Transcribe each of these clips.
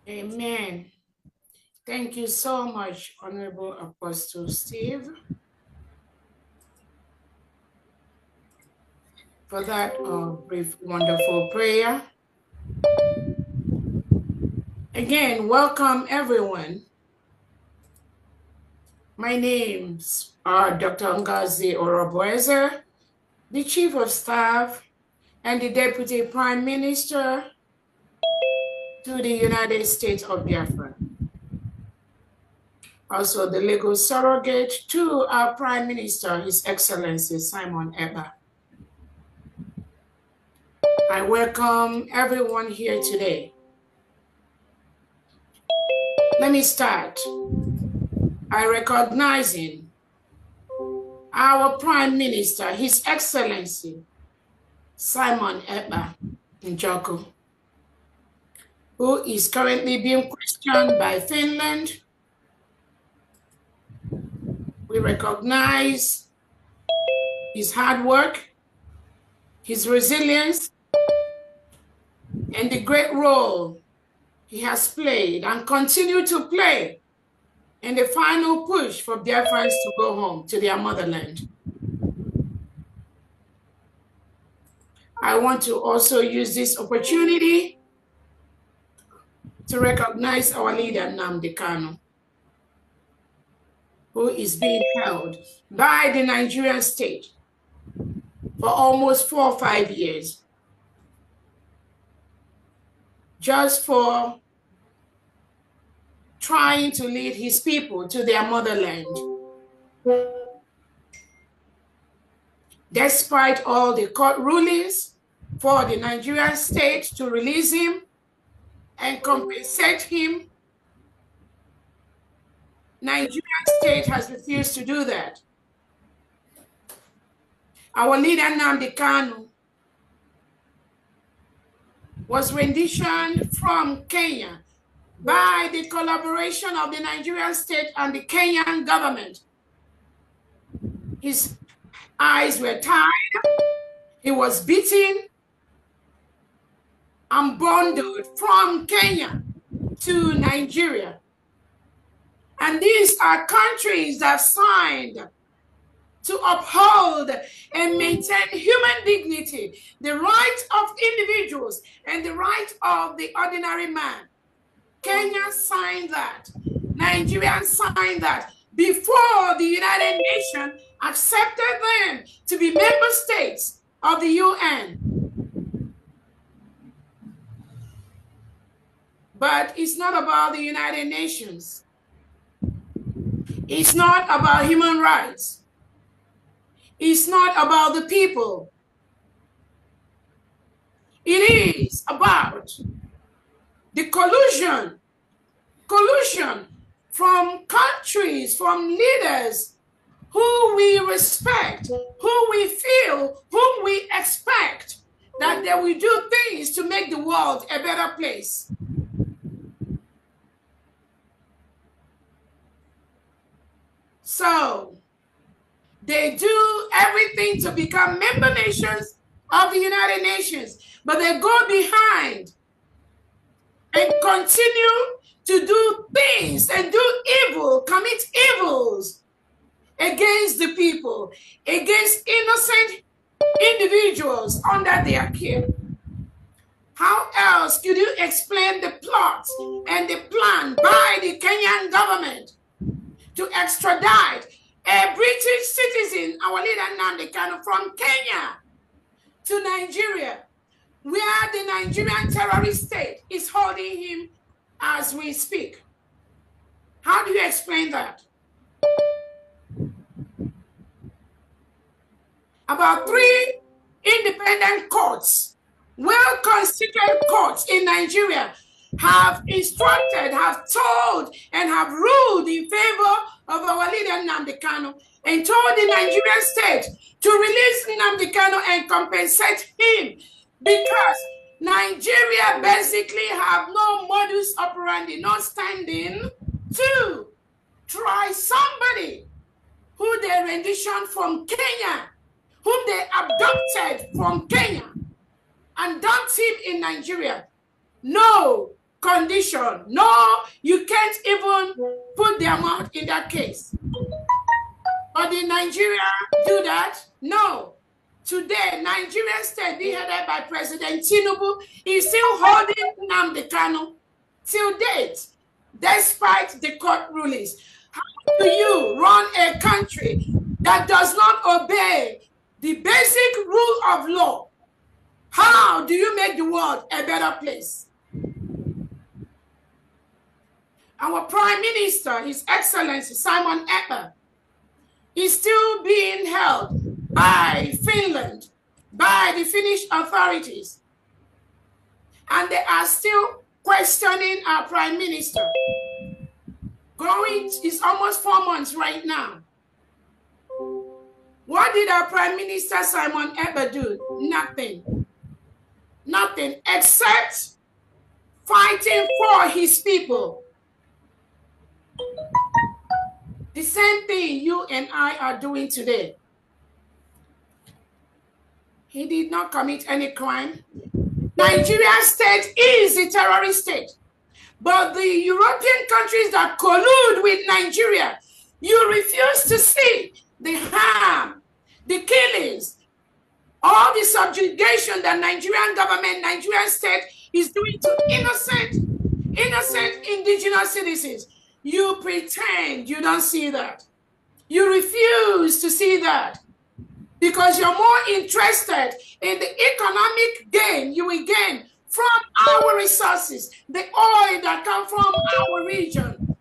Amen. Thank you so much, Honorable Apostle Steve, for that brief, wonderful prayer. Again, welcome everyone. My name's Dr. Ngozi Oroboezer, the Chief of Staff and the Deputy Prime Minister to the United States of Biafra. Also the legal surrogate to our Prime Minister, His Excellency Simon Ekpa. I welcome everyone here today. Let me start by recognizing our Prime Minister, His Excellency Simon Ekpa Njoku, who is currently being questioned by Finland. We recognize his hard work, his resilience, and the great role he has played and continue to play in the final push for Biafrans to go home to their motherland. I want to also use this opportunity to recognize our leader, Nnamdi Kanu, who is being held by the Nigerian state for almost 4 or 5 years, just for trying to lead his people to their motherland. Despite all the court rulings for the Nigerian state to release him and compensate him, Nigerian state has refused to do that. Our leader, Nnamdi Kanu, was renditioned from Kenya by the collaboration of the Nigerian state and the Kenyan government. His eyes were tied, he was beaten and bundled from Kenya to Nigeria. And these are countries that signed to uphold and maintain human dignity, the right of individuals and the right of the ordinary man. Kenya signed that. Nigeria signed that before the United Nations accepted them to be member states of the UN. But it's not about the United Nations. It's not about human rights. It's not about the people. It is about the collusion from countries, from leaders who we respect, who we feel, whom we expect that they will do things to make the world a better place. So they do everything to become member nations of the United Nations, but they go behind and continue to do things and do evil, commit evils against the people, against innocent individuals under their care. How else could you explain the plot and the plan by the Kenyan government to extradite a British citizen, our leader Nnamdi Kanu, from Kenya to Nigeria, where the Nigerian terrorist state is holding him as we speak? How do you explain that? About 3 independent courts, well-constituted courts in Nigeria, have instructed, have told, and have ruled in favor of our leader Nnamdi Kanu and told the Nigerian state to release Nnamdi Kanu and compensate him, because Nigeria basically have no modus operandi, no standing to try somebody who they renditioned from Kenya, whom they abducted from Kenya and dumped him in Nigeria. No, condition. No, you can't even put their mouth in that case. But did Nigeria do that? No. Today, Nigerian state being headed by President Tinubu is still holding Nnamdi Kanu till date, despite the court rulings. How do you run a country that does not obey the basic rule of law? How do you make the world a better place? Our Prime Minister, His Excellency Simon Ekpa, is still being held by Finland, by the Finnish authorities. And they are still questioning our Prime Minister. It's almost 4 months right now. What did our Prime Minister Simon Ekpa do? Nothing. Nothing except fighting for his people. The same thing you and I are doing today. He did not commit any crime. Nigeria state is a terrorist state. But the European countries that collude with Nigeria, you refuse to see the harm, the killings, all the subjugation that Nigerian government, Nigerian state is doing to innocent indigenous citizens. You pretend you don't see that. You refuse to see that because you're more interested in the economic gain you will gain from our resources, the oil that come from our region.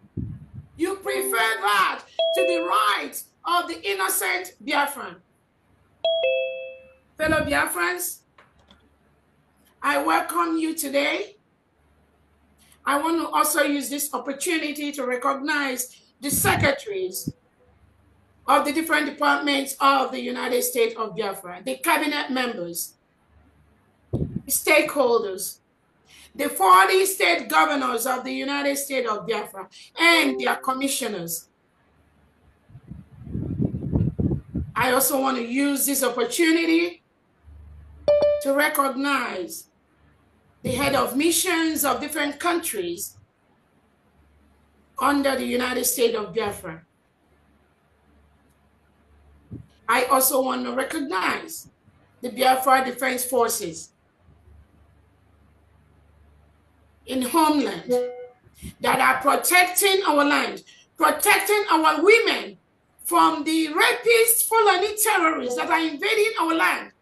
You prefer that to the rights of the innocent Biafran. Fellow Biafrans, I welcome you today. I want to also use this opportunity to recognize the secretaries of the different departments of the United States of Biafra, the cabinet members, the stakeholders, the 40 state governors of the United States of Biafra, and their commissioners. I also want to use this opportunity to recognize the head of missions of different countries under the United States of Biafra. I also want to recognize the Biafra Defense Forces in homeland that are protecting our land, protecting our women from the rapist Fulani terrorists that are invading our land,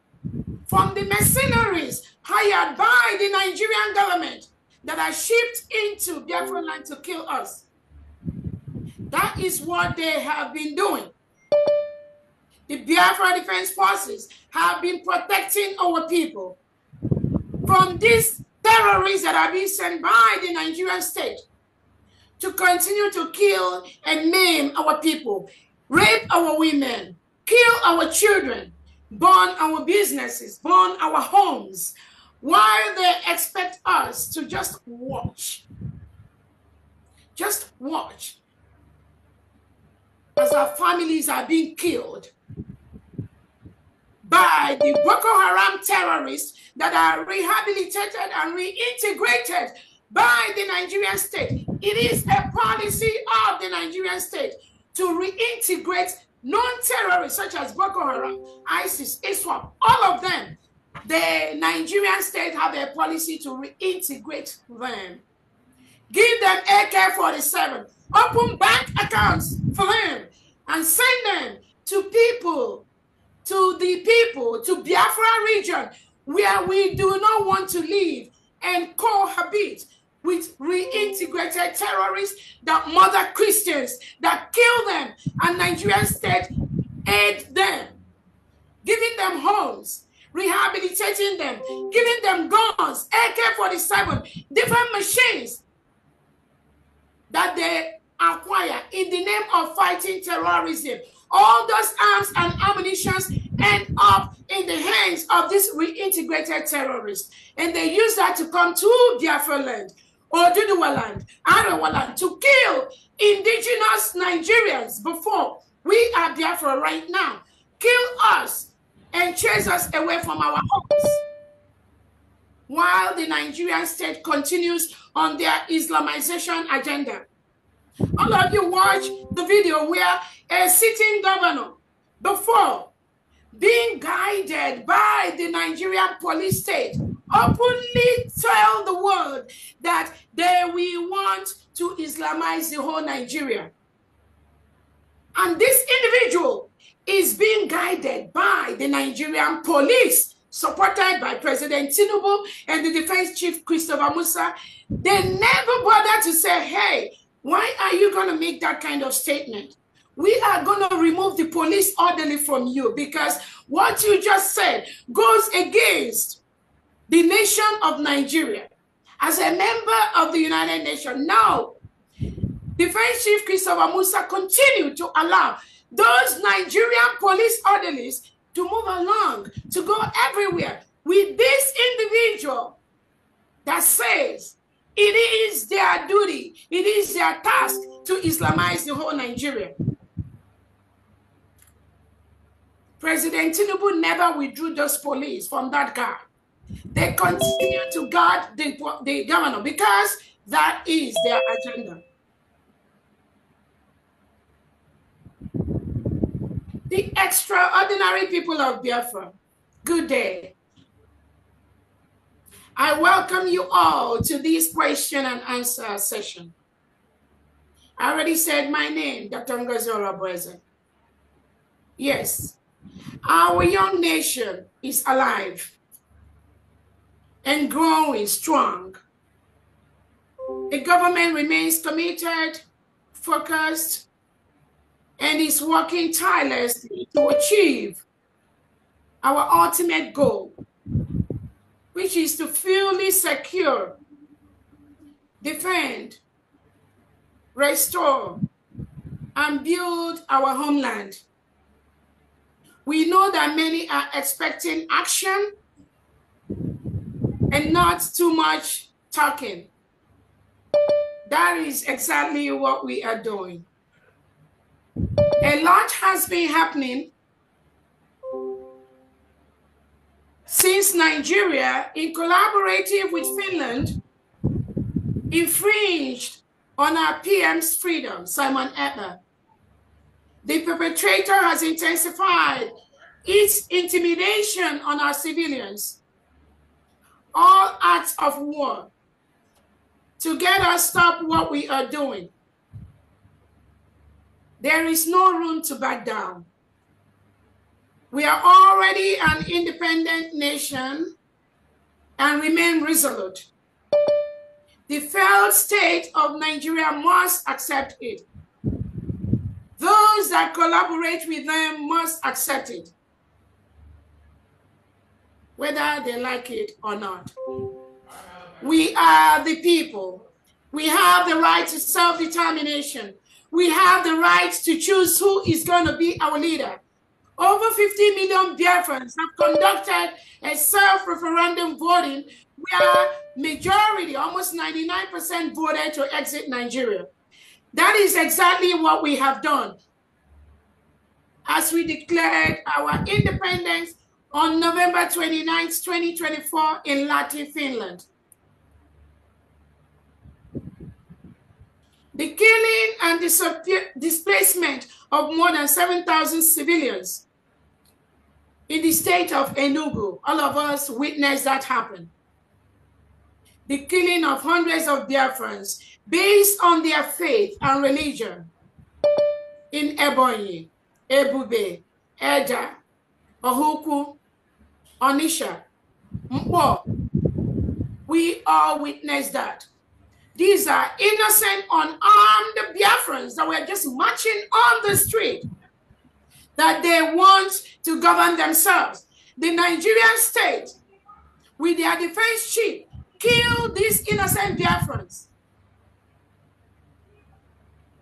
from the mercenaries hired by the Nigerian government that are shipped into Biafra land to kill us. That is what they have been doing. The Biafra Defense Forces have been protecting our people from these terrorists that are being sent by the Nigerian state to continue to kill and maim our people, rape our women, kill our children, burn our businesses, burn our homes, while they expect us to just watch. Just watch as our families are being killed by the Boko Haram terrorists that are rehabilitated and reintegrated by the Nigerian state. It is a policy of the Nigerian state to reintegrate non-terrorists such as Boko Haram, ISIS, ISWAP, all of them. The Nigerian state have a policy to reintegrate them. Give them AK-47, open bank accounts for them, and send them to the Biafra region where we do not want to live and cohabit with reintegrated terrorists that murder Christians, that kill them, and Nigerian state aid them, giving them homes, rehabilitating them, giving them guns, AK-47, different machines that they acquire in the name of fighting terrorism. All those arms and ammunition end up in the hands of these reintegrated terrorists. And they use that to come to Biafra land, or Oduduwa land, Arewa land, to kill indigenous Nigerians before we are Biafra right now. Kill us and chase us away from our homes. while the Nigerian state continues on their Islamization agenda. All of you watch the video where a sitting governor, before being guided by the Nigerian police state, openly tell the world that we want to Islamize the whole Nigeria. And this individual is being guided by the Nigerian police, supported by President Tinubu and the Defense Chief Christopher Musa. They never bother to say, hey, why are you going to make that kind of statement? We are going to remove the police orderly from you because what you just said goes against the nation of Nigeria. As a member of the United Nations, now, Defense Chief Christopher Musa continued to allow those Nigerian police orderlies to move along, to go everywhere with this individual that says it is their duty, it is their task to Islamize the whole Nigeria. President Tinubu never withdrew those police from that guard. They continue to guard the governor because that is their agenda. The extraordinary people of Biafra, good day. I welcome you all to this question and answer session. I already said my name, Dr. Ngozi Olabueze. Yes, our young nation is alive and growing strong. The government remains committed, focused, and is working tirelessly to achieve our ultimate goal, which is to fully secure, defend, restore, and build our homeland. We know that many are expecting action and not too much talking. That is exactly what we are doing. A lot has been happening since Nigeria, in collaborative with Finland, infringed on our PM's freedom, Simon Etna. The perpetrator has intensified its intimidation on our civilians, all acts of war, to get us stop what we are doing. There is no room to back down. We are already an independent nation and remain resolute. The failed state of Nigeria must accept it. Those that collaborate with them must accept it, whether they like it or not. We are the people. We have the right to self-determination. We have the right to choose who is going to be our leader. Over 50 million Biafrans have conducted a self-referendum voting where majority, almost 99%, voted to exit Nigeria. That is exactly what we have done as we declared our independence on November 29th, 2024 in Lahti, Finland. The killing and displacement of more than 7,000 civilians in the state of Enugu, all of us witnessed that happen. The killing of hundreds of Biafrans based on their faith and religion in Ebonyi, Ebube, Eja, Ohuku, Onisha, Mpo. We all witnessed that. These are innocent, unarmed Biafrans that were just marching on the street, that they want to govern themselves. The Nigerian state, with their defense chief, killed these innocent Biafrans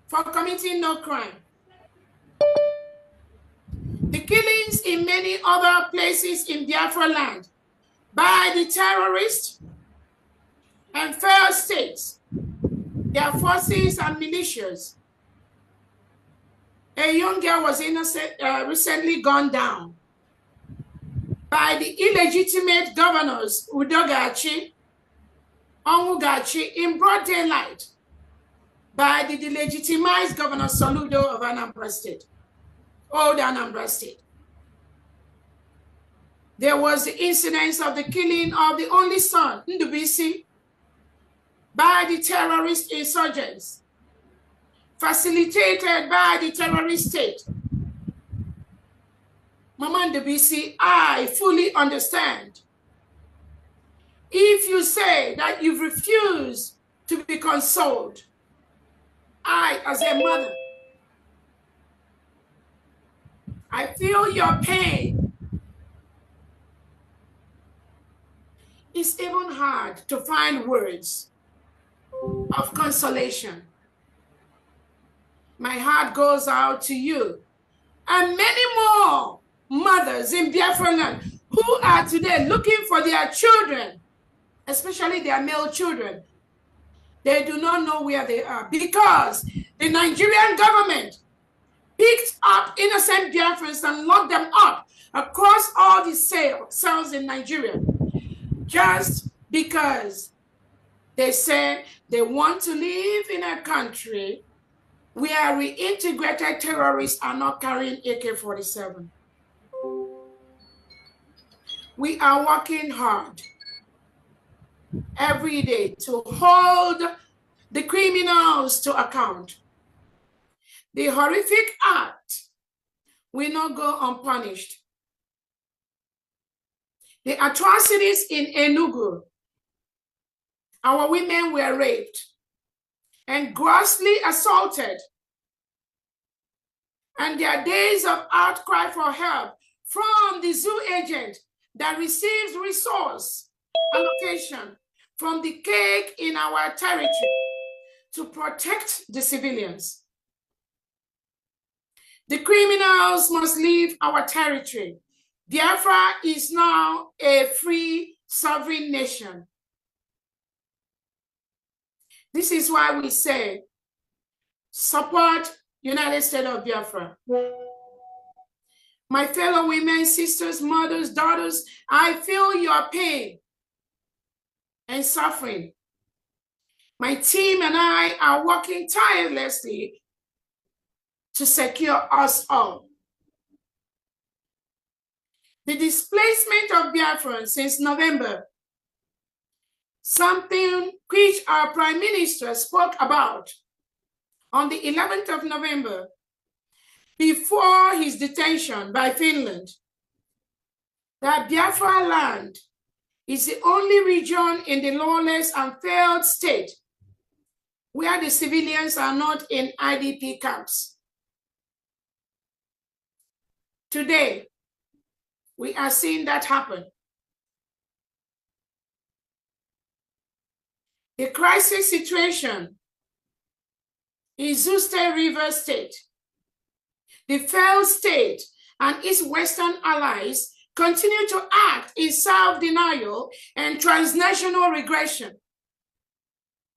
for committing no crime. The killings in many other places in Biafra land by the terrorists and failed states, their forces and militias. A young girl was recently gunned down by the illegitimate governors Udogachi, Onwugachi in broad daylight, by the delegitimized Governor Soludo of Anambra State, old Anambra State. There was the incidence of the killing of the only son, Ndubisi, by the terrorist insurgents, facilitated by the terrorist state. Mama Ndubisi, I fully understand. If you say that you've refused to be consoled, I, as a mother, I feel your pain. It's even hard to find words of consolation. My heart goes out to you and many more mothers in Biafra land who are today looking for their children, especially their male children. They do not know where they are because the Nigerian government picked up innocent Biafrans and locked them up across all the cells in Nigeria just because they say they want to live in a country where reintegrated terrorists are not carrying AK-47. We are working hard every day to hold the criminals to account. The horrific act will not go unpunished. The atrocities in Enugu, our women were raped and grossly assaulted, and their days of outcry for help from the zoo agent that receives resource allocation from the cake in our territory to protect the civilians. The criminals must leave our territory. Biafra is now a free sovereign nation. This is why we say, support United States of Biafra. My fellow women, sisters, mothers, daughters, I feel your pain and suffering. My team and I are working tirelessly to secure us all. The displacement of Biafrans since November, something which our Prime Minister spoke about on the 11th of November before his detention by Finland, that Biafra land is the only region in the lawless and failed state where the civilians are not in IDP camps. Today, we are seeing that happen. The crisis situation in Zuste River State, the failed state and its Western allies continue to act in self-denial and transnational regression.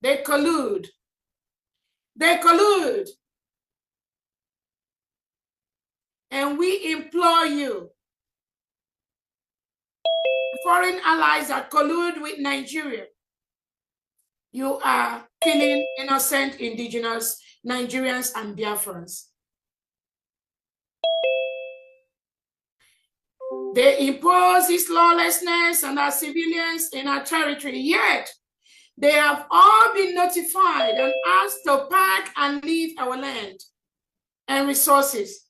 They collude. They collude. And we implore you, foreign allies that collude with Nigeria, you are killing innocent indigenous Nigerians and Biafrans. They impose this lawlessness on our civilians in our territory, yet they have all been notified and asked to pack and leave our land and resources.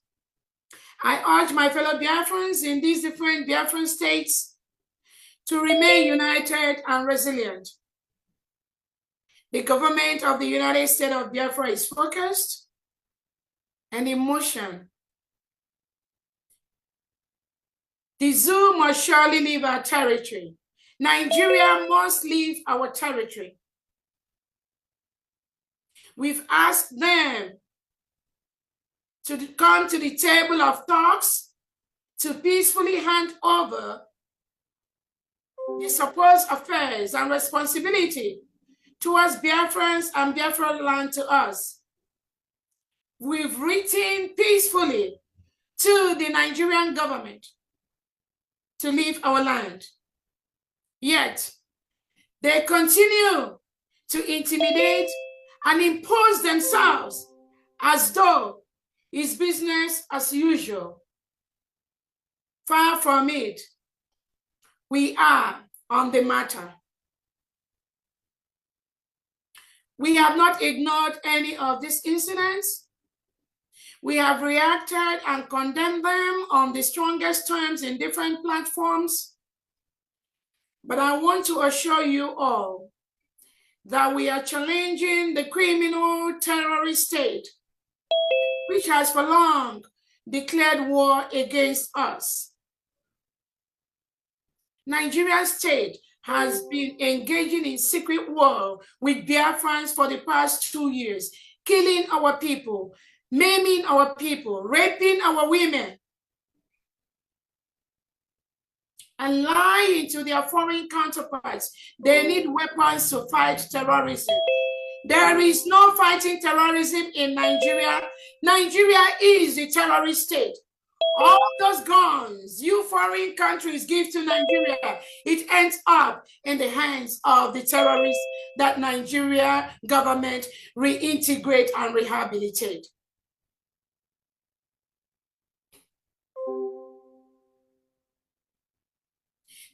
I urge my fellow Biafrans in these different Biafran states to remain united and resilient. The government of the United States of Biafra is focused and in motion. The zoo must surely leave our territory. Nigeria must leave our territory. We've asked them to come to the table of talks to peacefully hand over the supposed affairs and responsibility towards Biafrans and Biafra land to us. We've written peacefully to the Nigerian government to leave our land. Yet, they continue to intimidate and impose themselves as though it's business as usual. Far from it, we are on the matter. We have not ignored any of these incidents. We have reacted and condemned them on the strongest terms in different platforms. But I want to assure you all that we are challenging the criminal terrorist state, which has for long declared war against us. Nigerian state has been engaging in secret war with Biafrans for the past 2 years, killing our people, maiming our people, raping our women, and lying to their foreign counterparts. They need weapons to fight terrorism. There is no fighting terrorism in Nigeria. Nigeria is the terrorist state. All those guns you foreign countries give to Nigeria, it ends up in the hands of the terrorists that Nigeria government reintegrate and rehabilitate.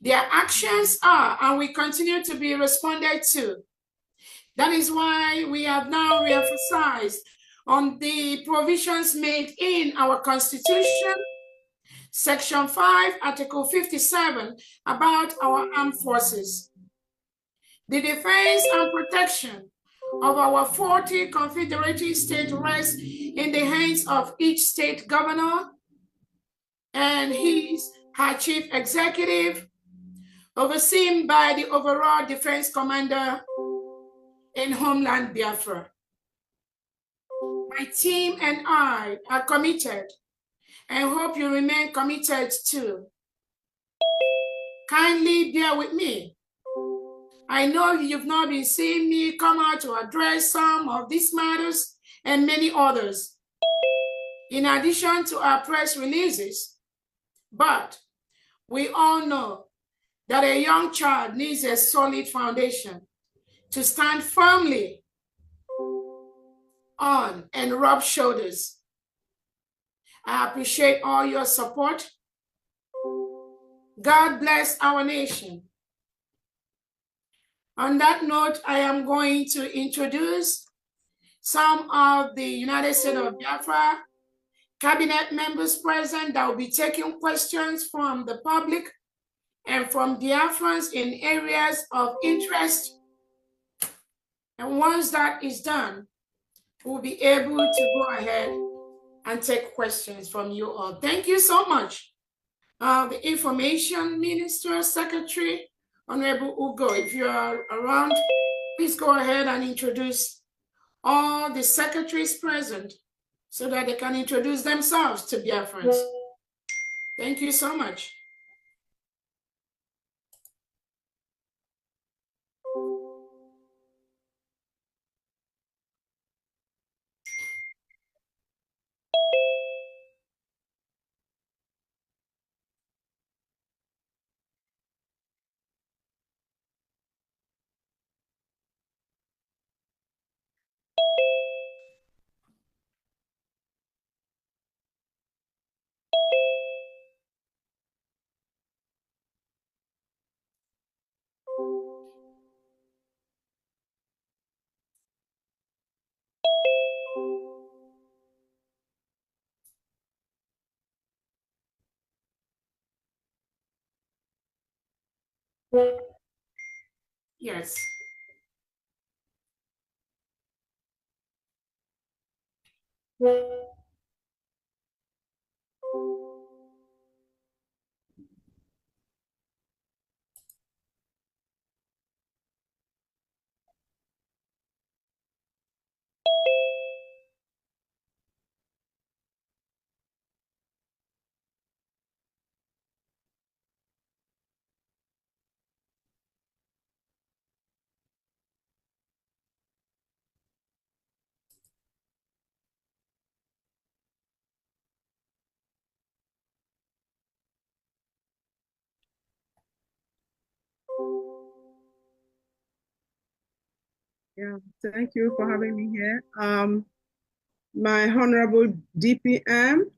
Their actions are, and we continue to be responded to. That is why we have now re-emphasized on the provisions made in our Constitution, Section 5, Article 57, about our armed forces. The defense and protection of our 40 confederated states rests in the hands of each state governor and her chief executive, overseen by the overall defense commander in homeland Biafra. My team and I are committed and hope you remain committed too. Kindly bear with me. I know you've not been seeing me come out to address some of these matters and many others, in addition to our press releases, but we all know that a young child needs a solid foundation to stand firmly on and rub shoulders. I appreciate all your support. God bless our nation. On that note, I am going to introduce some of the United States of Biafra cabinet members present that will be taking questions from the public and from Biafrans in areas of interest. And once that is done, we'll be able to go ahead and take questions from you all. Thank you so much. The Information Minister, Secretary, Honorable Ugo, if you are around, please go ahead and introduce all the secretaries present so that they can introduce themselves to Biafrans. Thank you so much. Yes. Yeah, thank you for having me here. My Honorable DPM,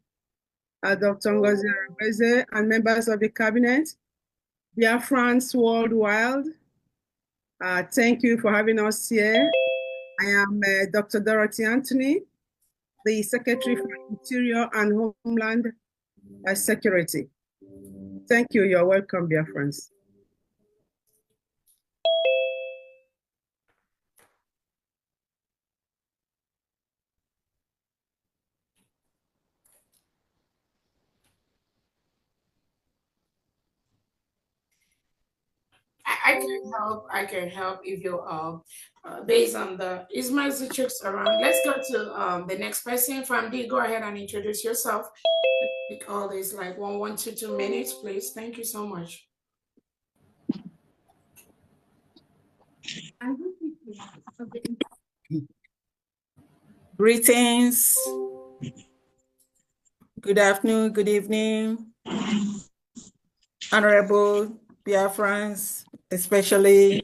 Dr. Ngozi Arabeze, and members of the cabinet, Biafrans worldwide, thank you for having us here. I am Dr. Dorothy Anthony, the Secretary for Interior and Homeland Security. Thank you. You're welcome, Biafrans. I can help if you based on the Ismail Zichuk's around. Let's go to the next person. Famdi, go ahead and introduce yourself. Take all this like 2 minutes, please. Thank you so much. Greetings. Good afternoon, good evening, Honorable Biafrans, especially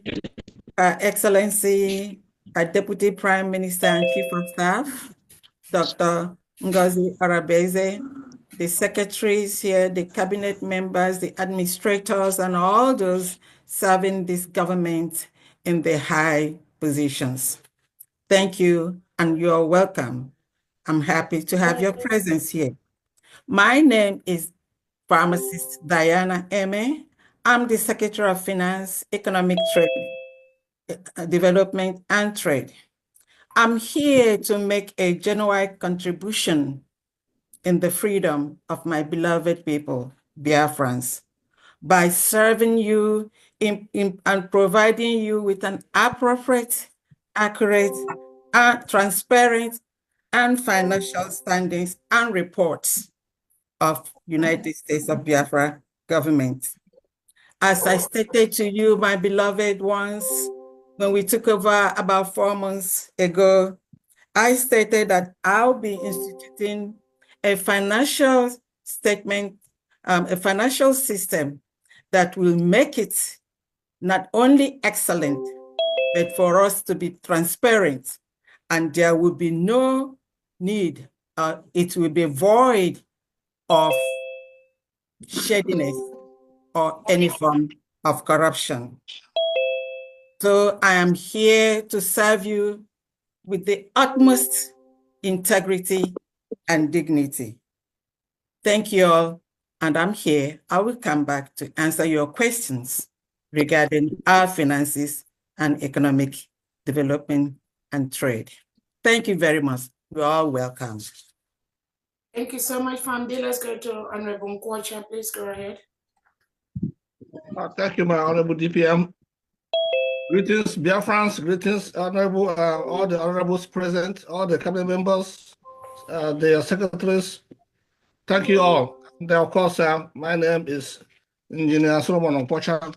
Her Excellency, our Deputy Prime Minister and Chief of Staff, Dr. Ngozi Arabeze, the secretaries here, the cabinet members, the administrators, and all those serving this government in the high positions. Thank you, and you're welcome. I'm happy to have your presence here. My name is Pharmacist Diana Eme. I'm the Secretary of Finance, Economic Trade, Development and Trade. I'm here to make a genuine contribution in the freedom of my beloved people, Biafrans, by serving you and providing you with an appropriate, accurate, transparent, and financial standings and reports of United States of Biafra government. As I stated to you, my beloved ones, when we took over about 4 months ago, I stated that I'll be instituting a financial statement, a financial system that will make it not only excellent, but for us to be transparent, and there will be no need, it will be void of shadiness or any form of corruption. So I am here to serve you with the utmost integrity and dignity. Thank you all, and I'm here. I will come back to answer your questions regarding our finances and economic development and trade. Thank you very much. You're all welcome. Thank you so much, Famdi. Let's go to Honorable Nkwacha. Please go ahead. Thank you, my Honorable DPM. Greetings, Biafrans. Greetings, Honorable, all the honorables present, all the cabinet members, their secretaries. Thank you all. And of course, my name is Engineer Solomon Nkwacha,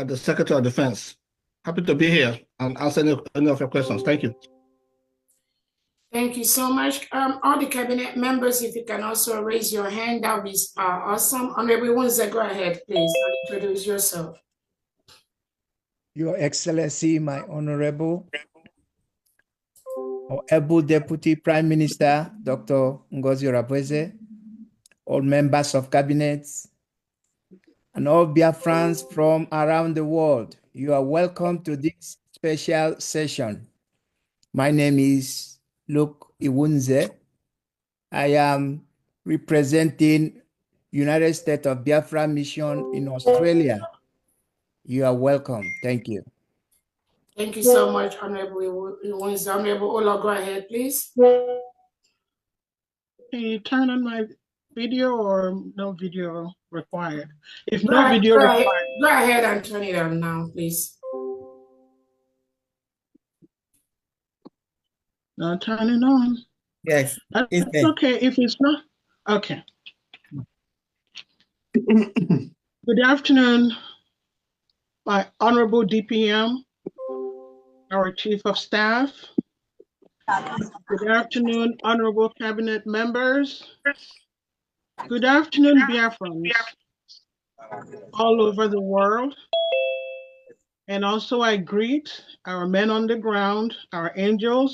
the Secretary of Defense. Happy to be here and answer any of your questions. Thank you. Thank you so much. All the cabinet members, if you can also raise your hand, that would be awesome. Honorable Wunze, go ahead, please, and introduce yourself. Your Excellency, my Honorable Deputy Prime Minister, Dr. Ngozi Arabeze, all members of cabinets, and all Biafrans from around the world, you are welcome to this special session. My name is Luke Iwunze. I am representing United States of Biafra Mission in Australia. You are welcome. Thank you. Thank you so much, Honorable Iwunze. Honorable Ola, go ahead, please. Can you turn on my video or no video required? If no video required. Go ahead and turn it on now, please. No, turn it on. Yes. That's okay if it's not. Okay. Good afternoon, my Honorable DPM, our Chief of Staff. Good afternoon, Honorable Cabinet members. Good afternoon, Biafrans all over the world. And also I greet our men on the ground, our angels,